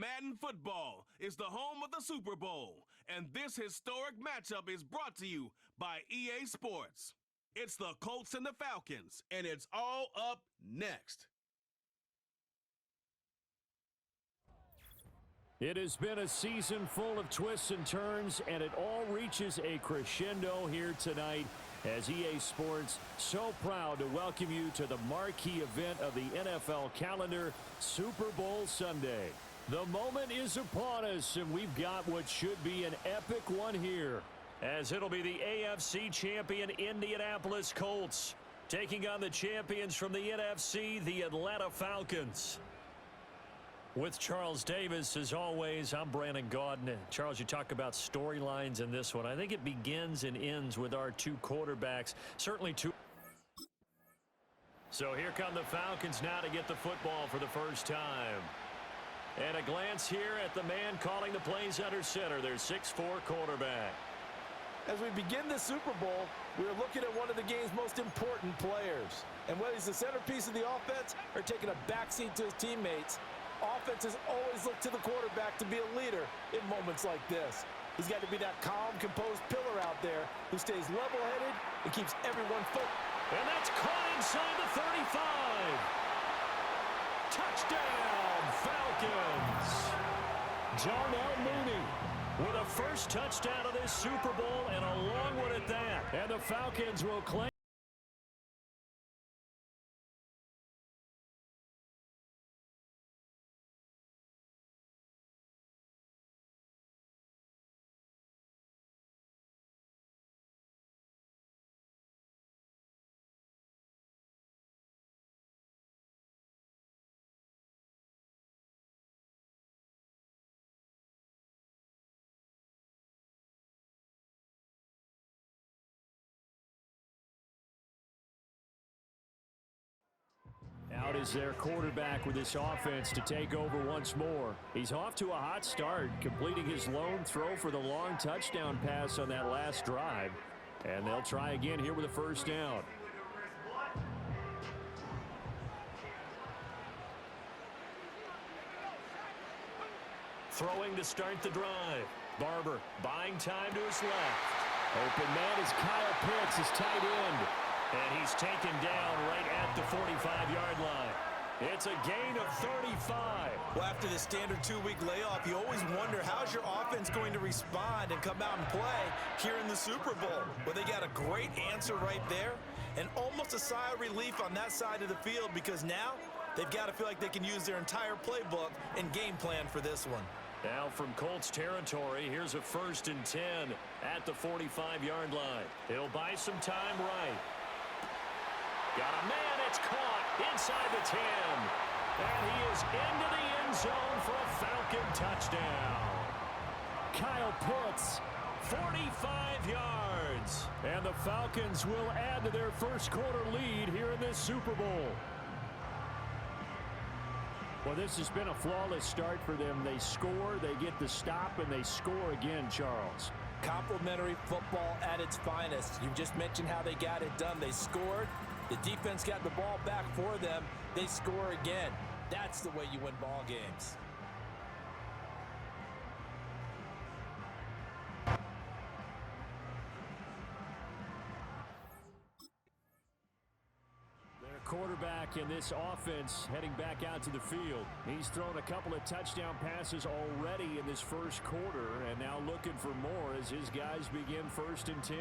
Madden football is the home of the Super Bowl, and this historic matchup is brought to you by EA Sports. It's the Colts and the Falcons, and it's all up next. It has been a season full of twists and turns, and it all reaches a crescendo here tonight as EA Sports so proud to welcome you to the marquee event of the NFL calendar, Super Bowl Sunday. The moment is upon us, and we've got what should be an epic one here, as it'll be the AFC champion Indianapolis Colts taking on the champions from the NFC, the Atlanta Falcons. With Charles Davis, as always, I'm Brandon Gaudin. Charles, you talk about storylines in this one. I think it begins and ends with our two quarterbacks. Certainly two. So here come the Falcons now to get the football for the first time. And a glance here at the man calling the plays under center, their 6'4" quarterback. As we begin the Super Bowl, we're looking at one of the game's most important players. And whether he's the centerpiece of the offense or taking a backseat to his teammates, offenses always look to the quarterback to be a leader in moments like this. He's got to be that calm, composed pillar out there who stays level-headed and keeps everyone focused. And that's caught inside the 35. Touchdown, Falcons. Darnell Mooney with a first touchdown of this Super Bowl, and a long one at that. And the Falcons will claim. Out is their quarterback with this offense to take over once more. He's off to a hot start, completing his lone throw for the long touchdown pass on that last drive. And they'll try again here with a first down. Throwing to start the drive. Barber buying time to his left. Open man is Kyle Pitts, his tight end. And he's taken down right at the 45-yard line. It's a gain of 35. Well, after the standard 2-week layoff, you always wonder how's your offense going to respond and come out and play here in the Super Bowl. Well, they got a great answer right there and almost a sigh of relief on that side of the field because now they've got to feel like they can use their entire playbook and game plan for this one. Now from Colts territory, here's a 1st and 10 at the 45-yard line. He'll buy some time right. Got a man, it's caught inside the 10. And he is into the end zone for a Falcon touchdown. Kyle Pitts, 45 yards. And the Falcons will add to their first quarter lead here in this Super Bowl. Well, this has been a flawless start for them. They score, they get the stop, and they score again, Charles. Complimentary football at its finest. You just mentioned how they got it done. They scored. The defense got the ball back for them. They score again. That's the way you win ball games. Their quarterback in this offense heading back out to the field. He's thrown a couple of touchdown passes already in this first quarter and now looking for more as his guys begin 1st and 10.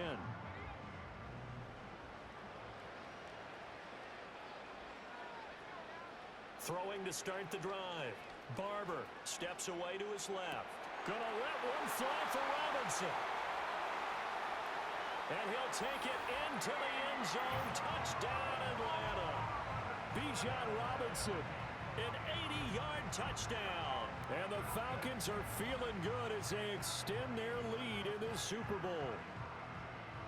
Throwing to start the drive. Barber steps away to his left. Gonna let one fly for Robinson. And he'll take it into the end zone. Touchdown, Atlanta. Bijan Robinson, an 80-yard touchdown. And the Falcons are feeling good as they extend their lead in this Super Bowl.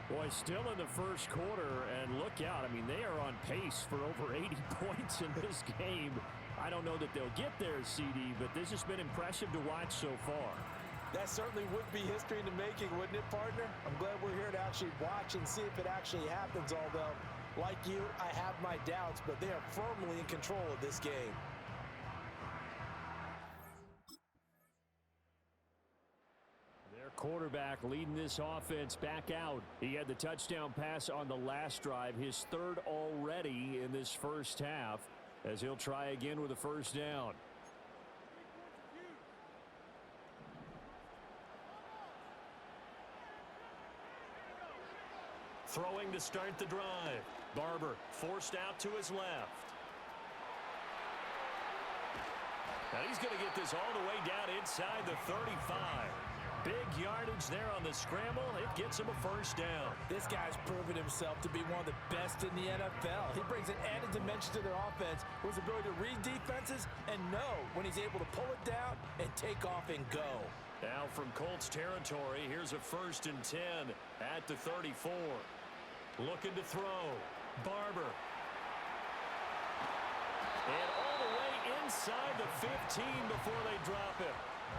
Boy, still in the first quarter, and look out. I mean, they are on pace for over 80 points in this game. I don't know that they'll get there, CD, but this has been impressive to watch so far. That certainly would be history in the making, wouldn't it, partner? I'm glad we're here to actually watch and see if it actually happens, although, like you, I have my doubts, but they are firmly in control of this game. quarterback leading this offense back out. He had the touchdown pass on the last drive, his third already in this first half, as he'll try again with a first down. Throwing to start the drive. Barber forced out to his left. Now he's going to get this all the way down inside the 35. Big yardage there on the scramble. It gets him a first down. This guy's proven himself to be one of the best in the NFL. He brings an added dimension to their offense with his ability to read defenses and know when he's able to pull it down and take off and go. Now from Colts territory, here's a 1st and 10 at the 34. Looking to throw. Barber. And all the way inside the 15 before they drop it.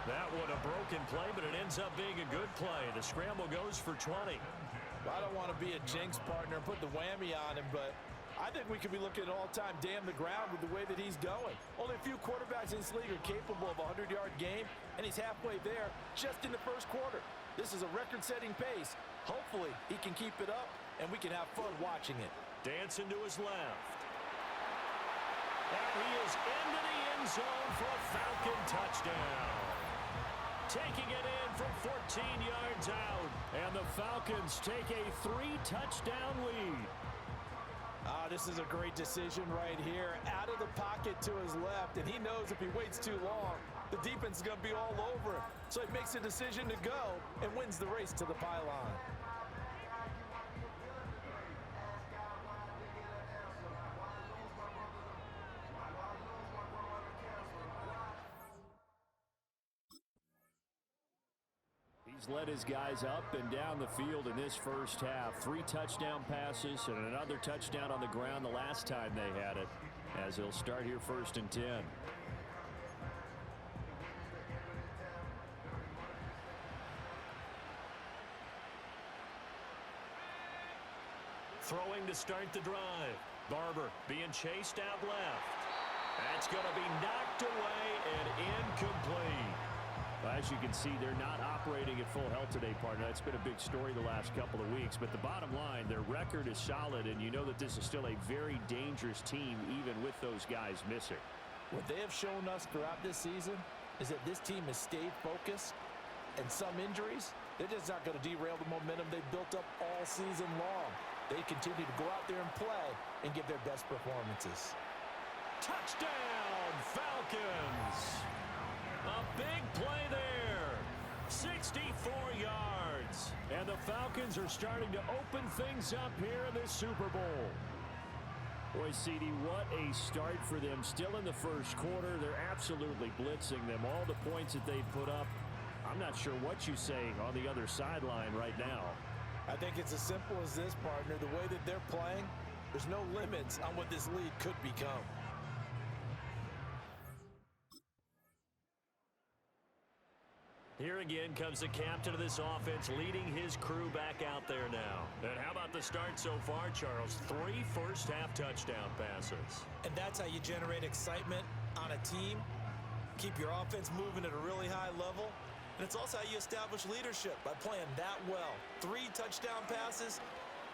That one a broken play, but it ends up being a good play. The scramble goes for 20. I don't want to be a jinx partner and put the whammy on him, but I think we could be looking at all-time damn the ground with the way that he's going. Only a few quarterbacks in this league are capable of a 100-yard game, and he's halfway there just in the first quarter. This is a record-setting pace. Hopefully, he can keep it up, and we can have fun watching it. Dancing to his left. And he is into the end zone for a Falcon touchdown. Taking it in from 14 yards out. And the Falcons take a 3-touchdown lead. This is a great decision right here. Out of the pocket to his left, and he knows if he waits too long, the defense is going to be all over him. So he makes a decision to go and wins the race to the pylon. He's led his guys up and down the field in this first half. 3 touchdown passes and another touchdown on the ground the last time they had it, as he'll start here 1st and 10. Throwing to start the drive. Barber being chased out left. That's going to be knocked away and incomplete. Well, as you can see, they're not operating at full health today, partner. That's been a big story the last couple of weeks. But the bottom line, their record is solid, and you know that this is still a very dangerous team, even with those guys missing. What they have shown us throughout this season is that this team has stayed focused, and some injuries, they're just not going to derail the momentum they've built up all season long. They continue to go out there and play and give their best performances. Touchdown, Falcons! A big play there. 64 yards. And the Falcons are starting to open things up here in this Super Bowl. Boy, CD, what a start for them. Still in the first quarter. They're absolutely blitzing them. All the points that they put up, I'm not sure what you're saying on the other sideline right now. I think it's as simple as this, partner. The way that they're playing, there's no limits on what this league could become. Here again comes the captain of this offense, leading his crew back out there now. And how about the start so far, Charles? 3 first-half touchdown passes. And that's how you generate excitement on a team, keep your offense moving at a really high level, and it's also how you establish leadership by playing that well. 3 touchdown passes,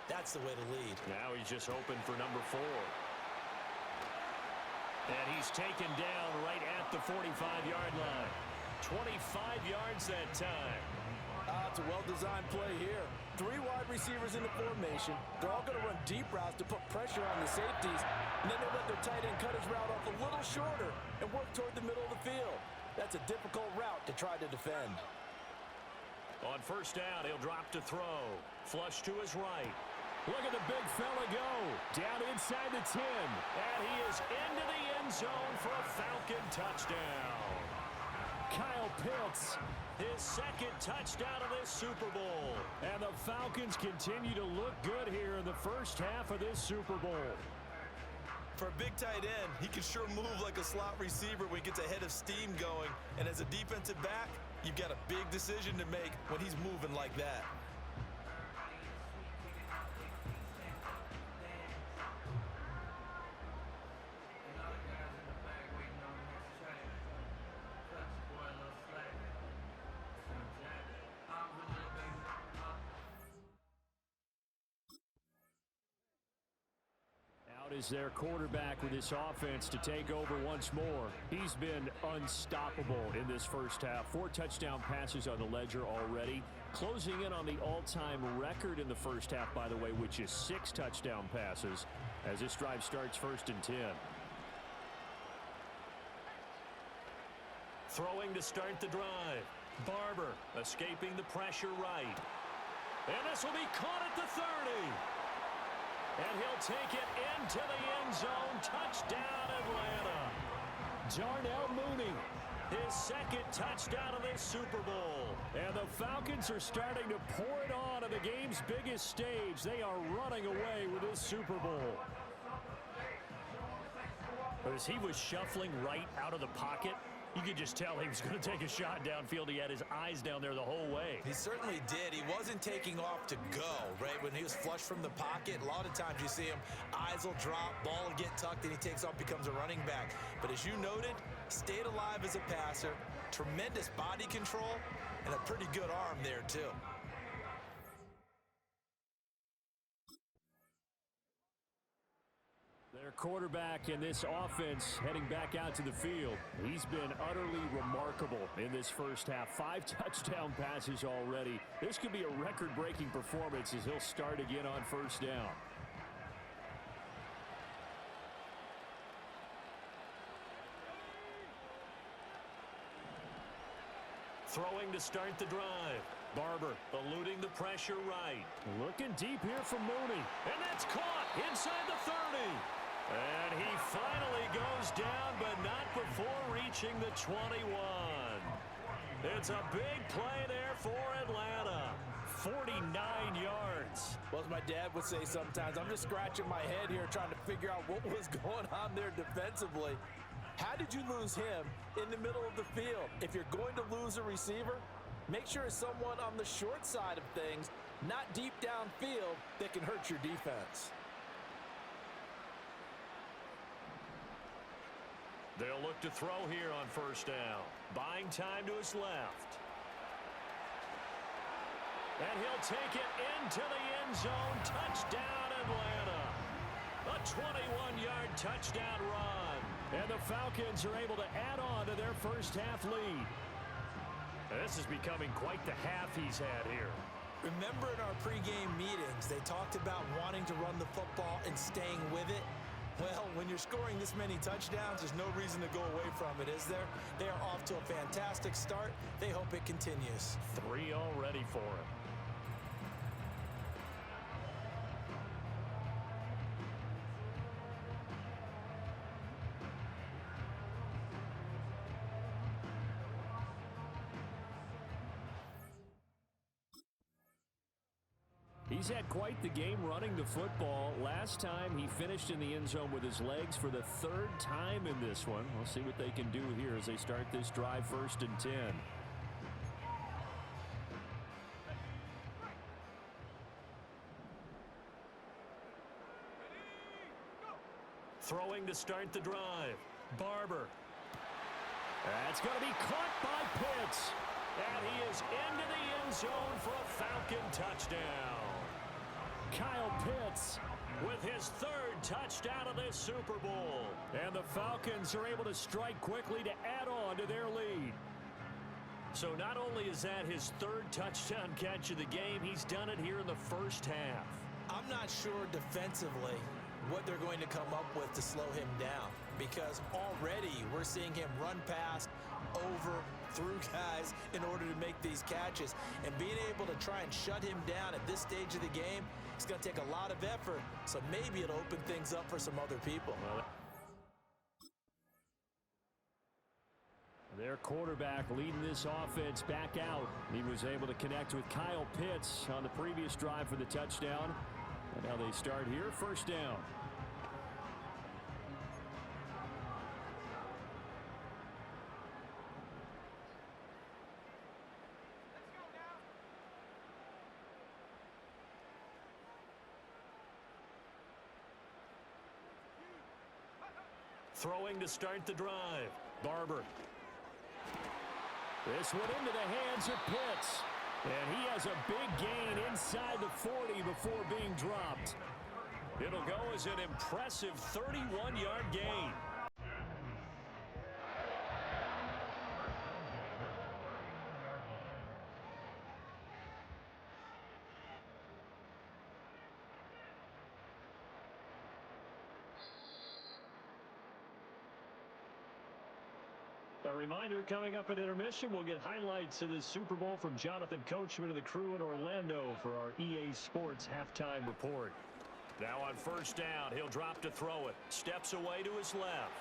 that's the way to lead. Now he's just hoping for number 4. And he's taken down right at the 45-yard line. 25 yards that time. It's a well-designed play here. 3 wide receivers in the formation. They're all going to run deep routes to put pressure on the safeties, and then they'll let their tight end cut his route off a little shorter and work toward the middle of the field. That's a difficult route to try to defend. On first down, he'll drop to throw. Flush to his right. Look at the big fella go. Down inside the 10. And he is into the end zone for a Falcon touchdown. Kyle Pitts, his second touchdown of this Super Bowl. And the Falcons continue to look good here in the first half of this Super Bowl. For a big tight end, he can sure move like a slot receiver when he gets a head of steam going. And as a defensive back, you've got a big decision to make when he's moving like that. is their quarterback with this offense to take over once more. He's been unstoppable in this first half. 4 touchdown passes on the ledger already. Closing in on the all-time record in the first half, by the way, which is 6 touchdown passes as this drive starts 1st and 10. Throwing to start the drive. Barber escaping the pressure right. And this will be caught at the 30. And he'll take it into the end zone. Touchdown, Atlanta. Darnell Mooney, his 2nd touchdown of this Super Bowl. And the Falcons are starting to pour it on the game's biggest stage. They are running away with this Super Bowl. As he was shuffling right out of the pocket, you could just tell he was going to take a shot downfield. He had his eyes down there the whole way. He certainly did. He wasn't taking off to go, right? When he was flush from the pocket, a lot of times you see him, eyes will drop, ball will get tucked, and he takes off, becomes a running back. But as you noted, stayed alive as a passer, tremendous body control, and a pretty good arm there, too. Their quarterback in this offense heading back out to the field. He's been utterly remarkable in this first half. 5 touchdown passes already. This could be a record-breaking performance as he'll start again on 1st down. Throwing to start the drive. Barber eluding the pressure right. Looking deep here for Mooney. And that's caught inside the 30. And he finally goes down, but not before reaching the 21. It's a big play there for Atlanta. 49 yards. Well, as my dad would say sometimes, I'm just scratching my head here trying to figure out what was going on there defensively. How did you lose him in the middle of the field? If you're going to lose a receiver, make sure it's someone on the short side of things, not deep downfield, that can hurt your defense. They'll look to throw here on 1st down. Buying time to his left. And he'll take it into the end zone. Touchdown, Atlanta. A 21-yard touchdown run. And the Falcons are able to add on to their first half lead. This is becoming quite the half he's had here. Remember in our pregame meetings, they talked about wanting to run the football and staying with it? Well, when you're scoring this many touchdowns, there's no reason to go away from it, is there? They are off to a fantastic start. They hope it continues. 3 already for him. He's had quite the game running the football. Last time he finished in the end zone with his legs for the 3rd time in this one. We'll see what they can do here as they start this drive 1st and 10. Throwing to start the drive. Barber. That's going to be caught by Pitts. And he is into the end zone for a Falcon touchdown. Kyle Pitts with his 3rd touchdown of this Super Bowl. And the Falcons are able to strike quickly to add on to their lead. So not only is that his 3rd touchdown catch of the game, he's done it here in the first half. I'm not sure defensively what they're going to come up with to slow him down, because already we're seeing him run past, over, through guys in order to make these catches. And being able to try and shut him down at this stage of the game, it's going to take a lot of effort. So maybe it'll open things up for some other people. Their quarterback leading this offense back out. He was able to connect with Kyle Pitts on the previous drive for the touchdown. And now they start here, 1st down. Throwing to start the drive. Barber. This one into the hands of Pitts. And he has a big gain inside the 40 before being dropped. It'll go as an impressive 31-yard gain. A reminder, coming up at intermission, we'll get highlights of the Super Bowl from Jonathan Coachman and the crew in Orlando for our EA Sports halftime report. Now on first down, he'll drop to throw it. Steps away to his left.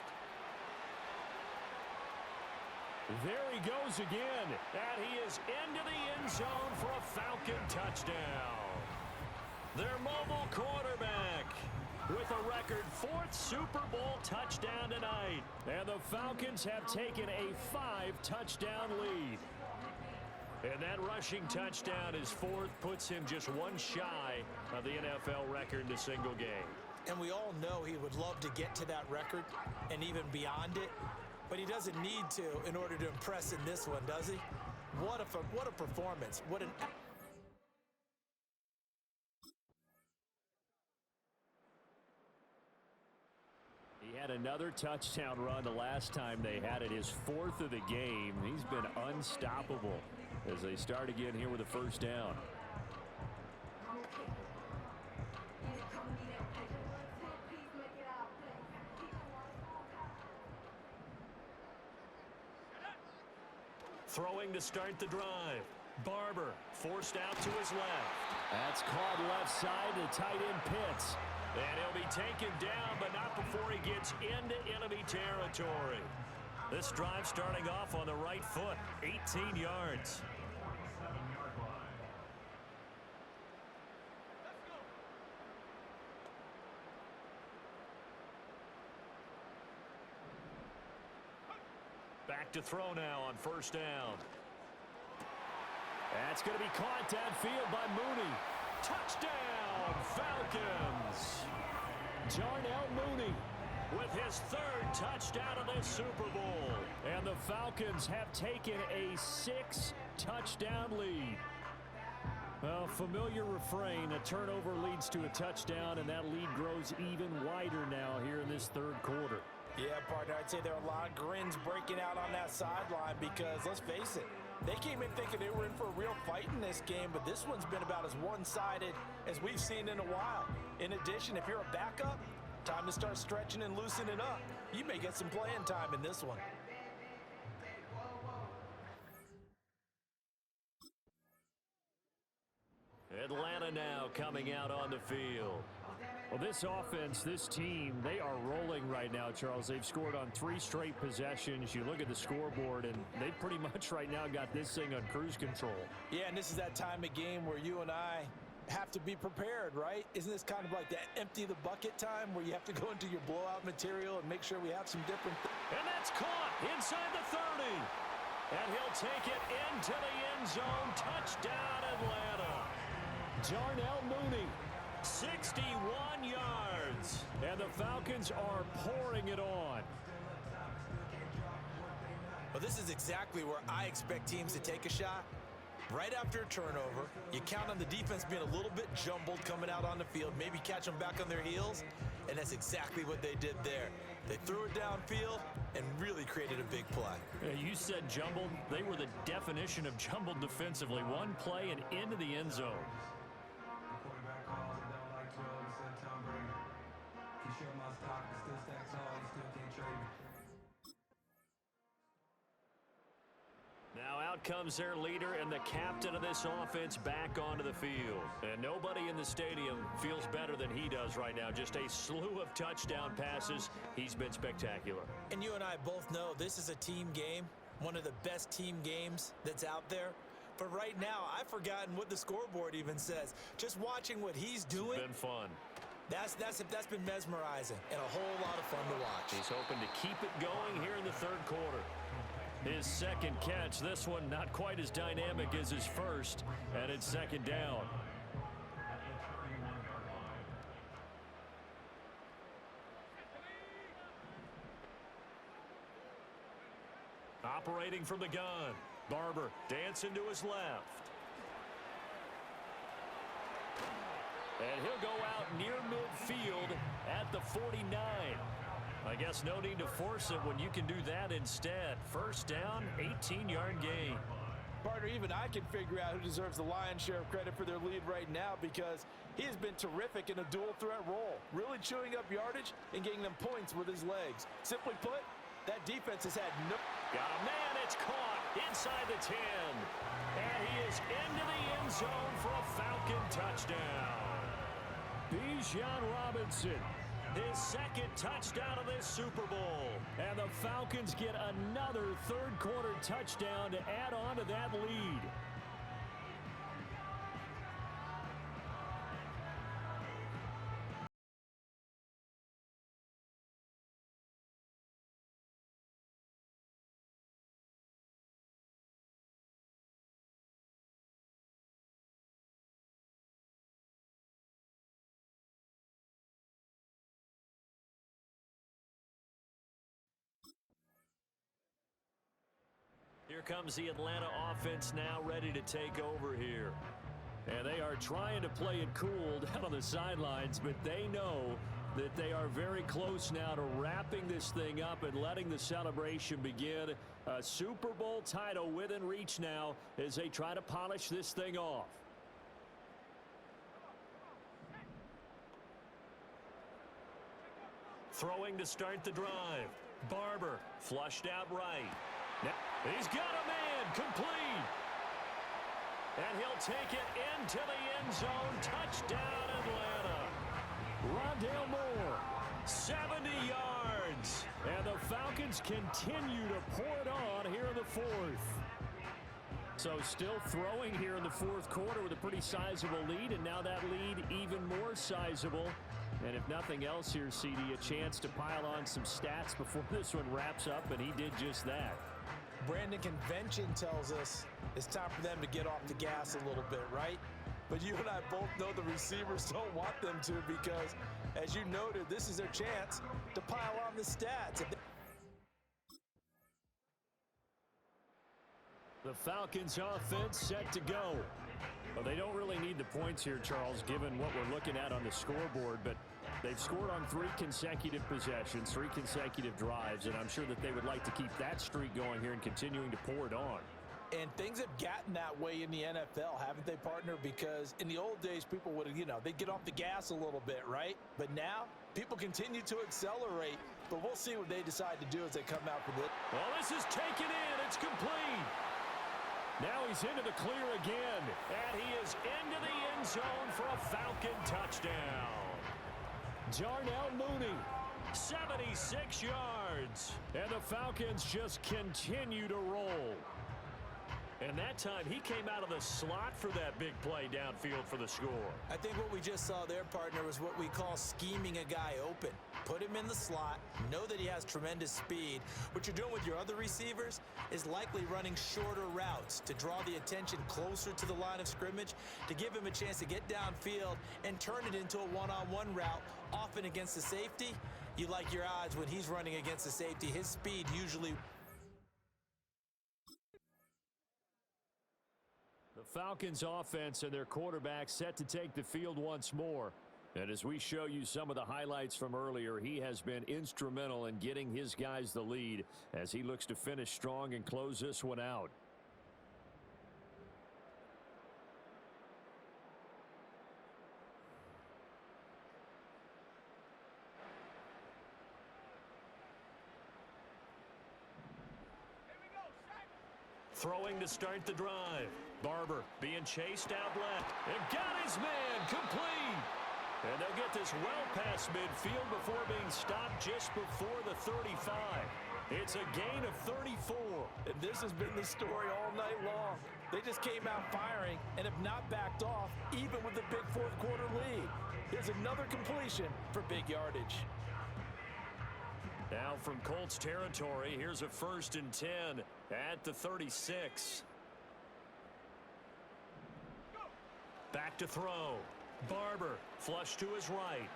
There he goes again, and he is into the end zone for a Falcon touchdown. Their mobile quarterback with a record 4th Super Bowl touchdown tonight. And the Falcons have taken a 5-touchdown lead. And that rushing touchdown, his 4th, puts him just one shy of the NFL record in a single game. And we all know he would love to get to that record and even beyond it, but he doesn't need to in order to impress in this one, does he? What a performance. What an... He had another touchdown run the last time they had it, his 4th of the game. He's been unstoppable as they start again here with a first down. Throwing to start the drive. Barber forced out to his left. That's caught left side to tight end Pitts. And he'll be taken down, but not before he gets into enemy territory. This drive starting off on the right foot, 18 yards. Back to throw now on first down. That's going to be caught downfield by Mooney. Touchdown, Falcons! Darnell Mooney with his 3rd touchdown of this Super Bowl. And the Falcons have taken a 6-touchdown lead. Well, familiar refrain, a turnover leads to a touchdown, and that lead grows even wider now here in this 3rd quarter. Yeah, partner, I'd say there are a lot of grins breaking out on that sideline because, let's face it, they came in thinking they were in for a real fight in this game, but this one's been about as one-sided as we've seen in a while. In addition, if you're a backup, time to start stretching and loosening up. You may get some playing time in this one. Atlanta now coming out on the field. Well, this offense, this team, they are rolling right now, Charles. They've scored on 3 straight possessions. You look at the scoreboard, and they pretty much right now got this thing on cruise control. Yeah, and this is that time of game where you and I have to be prepared, right? Isn't this kind of like that empty the bucket time where you have to go into your blowout material and make sure we have some different... And that's caught inside the 30. And he'll take it into the end zone. Touchdown, Atlanta. Darnell Mooney. 61 yards, and the Falcons are pouring it on. Well, this is exactly where I expect teams to take a shot. Right after a turnover, you count on the defense being a little bit jumbled coming out on the field, maybe catch them back on their heels, and that's exactly what they did there. They threw it downfield and really created a big play. Yeah, you said jumbled. They were the definition of jumbled defensively. One play and into the end zone. Now out comes their leader and the captain of this offense back onto the field. And nobody in the stadium feels better than he does right now. Just a slew of touchdown passes. He's been spectacular. And you and I both know this is a team game, one of the best team games that's out there. But right now, I've forgotten what the scoreboard even says. Just watching what he's doing. It's been fun. That's been mesmerizing and a whole lot of fun to watch. He's hoping to keep it going here in the 3rd quarter. His 2nd catch, this one not quite as dynamic as his first, and it's 2nd down. Operating from the gun, Barber dancing to his left. And he'll go out near midfield at the 49. I guess no need to force it when you can do that instead. First down, 18-yard gain. Partner, even I can figure out who deserves the lion's share of credit for their lead right now, because he has been terrific in a dual threat role, really chewing up yardage and getting them points with his legs. Simply put, that defense has had no... Got a man, it's caught inside the 10. And he is into the end zone for a Falcon touchdown. Bijan Robinson, his second touchdown of this Super Bowl. And the Falcons get another third-quarter touchdown to add on to that lead. Here comes the Atlanta offense now ready to take over here. And they are trying to play it cool down on the sidelines, but they know that they are very close now to wrapping this thing up and letting the celebration begin. A Super Bowl title within reach now as they try to polish this thing off. Throwing to start the drive. Barber flushed out right. Now, he's got a man, complete. And he'll take it into the end zone. Touchdown, Atlanta. Rondale Moore, 70 yards. And the Falcons continue to pour it on here in the fourth. So still throwing here in the fourth quarter with a pretty sizable lead, and now that lead even more sizable. And if nothing else here, CD, a chance to pile on some stats before this one wraps up, and he did just that. Brandon, convention tells us it's time for them to get off the gas a little bit, right? But you and I both know the receivers don't want them to, because, as you noted, this is their chance to pile on the stats. The Falcons offense set to go. Well, they don't really need the points here, Charles, given what we're looking at on the scoreboard, but they've scored on 3 consecutive possessions, 3 consecutive drives, and I'm sure that they would like to keep that streak going here and continuing to pour it on. And things have gotten that way in the NFL, haven't they, partner? Because in the old days, people would, they'd get off the gas a little bit, right? But now, people continue to accelerate, but we'll see what they decide to do as they come out with it. Well, this is taken in. It's complete. Now he's into the clear again, and he is into the end zone for a Falcon touchdown. Darnell Mooney, 76 yards. And the Falcons just continue to roll. And that time, he came out of the slot for that big play downfield for the score. I think what we just saw there, partner, was what we call scheming a guy open. Put him in the slot, know that he has tremendous speed. What you're doing with your other receivers is likely running shorter routes to draw the attention closer to the line of scrimmage, to give him a chance to get downfield and turn it into a one-on-one route, often against the safety. You like your odds when he's running against the safety. His speed usually... The Falcons offense and their quarterback set to take the field once more. And as we show you some of the highlights from earlier, he has been instrumental in getting his guys the lead as he looks to finish strong and close this one out. Throwing to start the drive. Barber being chased out left. And got his man complete. And they'll get this well past midfield before being stopped just before the 35. It's a gain of 34. And this has been the story all night long. They just came out firing and have not backed off, even with the big fourth quarter lead. Here's another completion for big yardage. Now from Colts territory, here's a 1st and 10 at the 36. Back to throw. Barber flush to his right.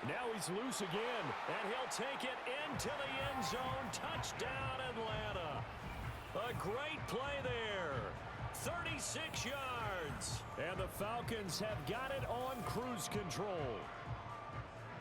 Now he's loose again, and he'll take it into the end zone. Touchdown, Atlanta. A great play there. 36 yards. And the Falcons have got it on cruise control.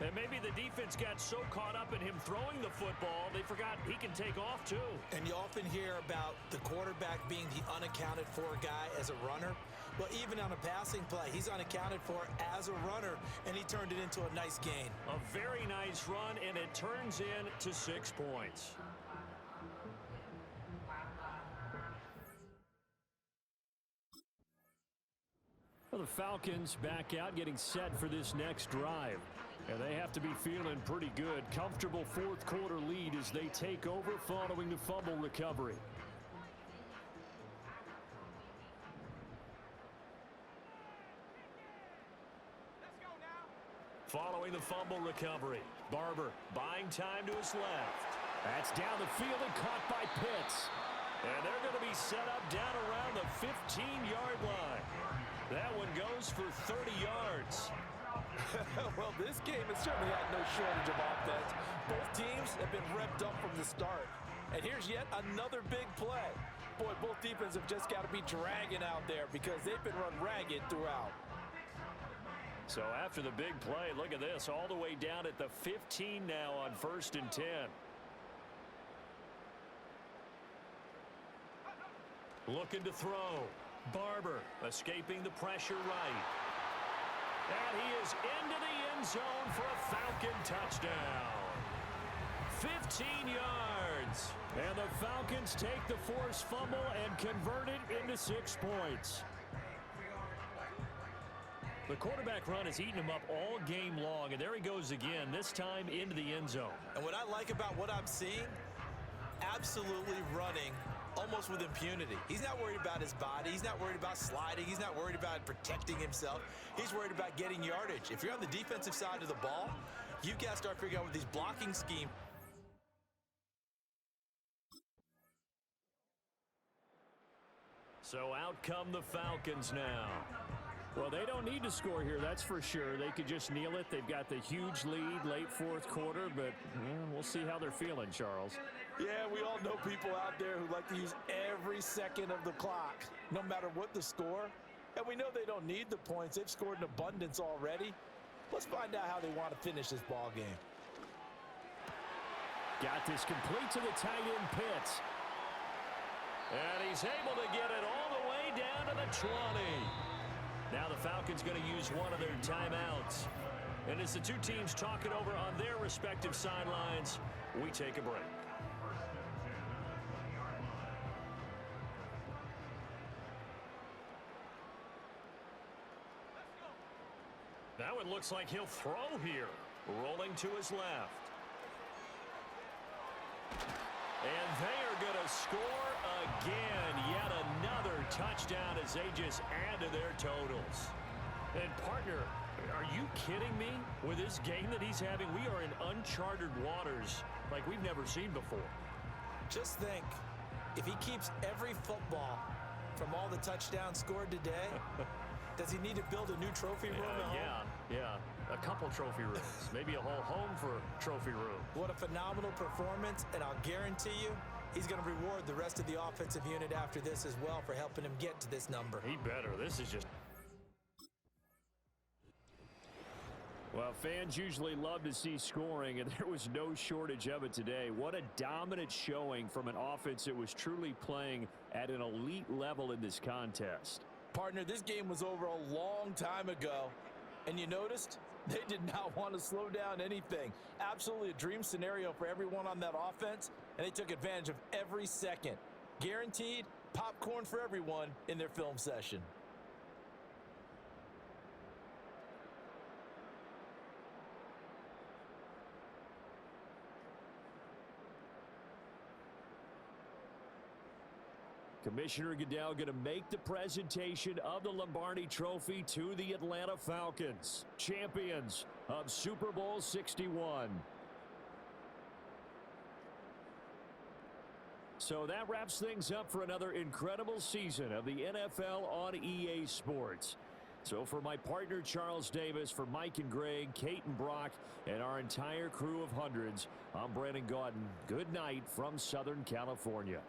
And maybe the defense got so caught up in him throwing the football, they forgot he can take off too. And you often hear about the quarterback being the unaccounted for guy as a runner. Well, even on a passing play, he's unaccounted for as a runner, and he turned it into a nice gain. A very nice run, and it turns into 6 points. Well, the Falcons back out, getting set for this next drive. And they have to be feeling pretty good. Comfortable fourth quarter lead as they take over following the fumble recovery. Following the fumble recovery, Barber buying time to his left. That's down the field and caught by Pitts. And they're going to be set up down around the 15-yard line. That one goes for 30 yards. Well, this game has certainly had no shortage of offense. Both teams have been revved up from the start. And here's yet another big play. Boy, both defenses have just got to be dragging out there because they've been run ragged throughout. So after the big play, look at this, all the way down at the 15 now on 1st and 10. Looking to throw. Barber escaping the pressure right. And he is into the end zone for a Falcon touchdown. 15 yards. And the Falcons take the forced fumble and convert it into 6 points. The quarterback run has eaten him up all game long, and there he goes again, this time into the end zone. And what I like about what I'm seeing, absolutely running almost with impunity. He's not worried about his body. He's not worried about sliding. He's not worried about protecting himself. He's worried about getting yardage. If you're on the defensive side of the ball, you've got to start figuring out what these blocking scheme. So out come the Falcons now. Well, they don't need to score here, that's for sure. They could just kneel it. They've got the huge lead late fourth quarter, but we'll see how they're feeling, Charles. Yeah, we all know people out there who like to use every second of the clock, no matter what the score. And we know they don't need the points. They've scored in abundance already. Let's find out how they want to finish this ball game. Got this complete to the tight end, Pitts. And he's able to get it all the way down to the 20. Now the Falcons going to use one of their timeouts. And as the two teams talk it over on their respective sidelines, we take a break. Now it looks like he'll throw here. Rolling to his left. And they are going to score again. Yet another touchdown as they just add to their totals. And partner, are you kidding me? With this game that he's having, we are in uncharted waters like we've never seen before. Just think, if he keeps every football from all the touchdowns scored today, does he need to build a new trophy room at home? Yeah. A couple trophy rooms. Maybe a whole home for trophy room. What a phenomenal performance, and I'll guarantee you he's going to reward the rest of the offensive unit after this as well for helping him get to this number. He better. This is just... Well, fans usually love to see scoring, and there was no shortage of it today. What a dominant showing from an offense that was truly playing at an elite level in this contest. Partner, this game was over a long time ago, and you noticed they did not want to slow down anything. Absolutely a dream scenario for everyone on that offense, and they took advantage of every second. Guaranteed popcorn for everyone in their film session. Commissioner Goodell going to make the presentation of the Lombardi Trophy to the Atlanta Falcons, champions of Super Bowl 61. So that wraps things up for another incredible season of the NFL on EA Sports. So for my partner Charles Davis, for Mike and Greg, Kate and Brock, and our entire crew of hundreds, I'm Brandon Gaudin. Good night from Southern California.